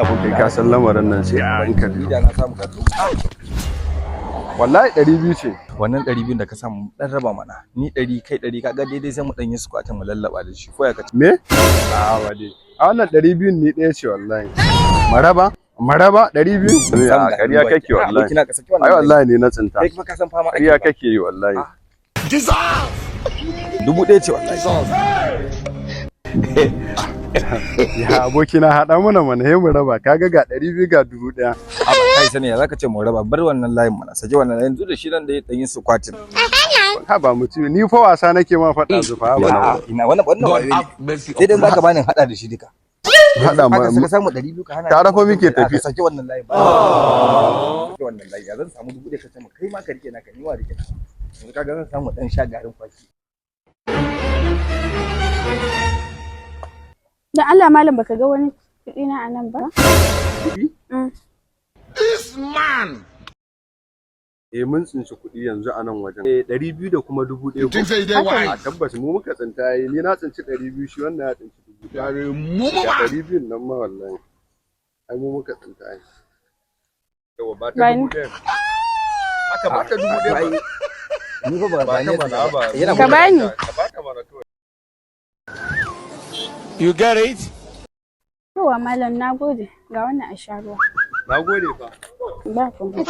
Abokai ka san lamarin nan sai a hankali. Da na samu gado. Wallahi 200 ce. Wannan 200 da ka samu dan raba mana. Ni 100 kai 100 kaga daidai sai mu dan yi squatin mu lallaba da shi. Ko ya kace? Me? A wade. A wannan 200 ni ɗaya ce wallahi. Maraba 200? A kariya kake wallahi. Ai wallahi ne na tsinta. Kai fa ka san fama ake. Kariya kake yi wallahi. 1000 ce wallahi. Ya abokina haɗa mana he mu raba kaga ga 200 ga 1000. A kai sani ya zaka ce mu raba bar wannan layin mana sake wannan layin da shi nan da ya yin squatin. Ha ba mutum ni fa wasa nake ma faɗa zufa ba. Ina wannan sai dai zaka bani hada da shi duka. Hada ma ka samu 200 ka hana. Tare fa muke tafi. Sake wannan layin ba. Sake wannan layin ya zan samu 1000 ka ce kai ma ka rike naka ni wa rike naka. Yanzu kaga zan samu dan sha garin kwaki. Dan Allah malam baka ga wani kuɗi na anan ba? Kuɗi? This man. Mun tsinci kuɗi yanzu a nan wajen. 200 da kuma 1000 ko. A tabbas mu muka tsinta ni na tsinci 200 shi wannan ya tsinci 1000. Tare mu ba. 200 nan ma wallahi. Ai mu muka tsinta ai. Yawa ba ta 1000. Aka ba ta 1000 ba. Ni fa ba ni ba. Ka bani. Ka ba ka mana to. You get it? Yawa malam nagode ga wannan a sha ruwa. Nagode fa. Ba kuma.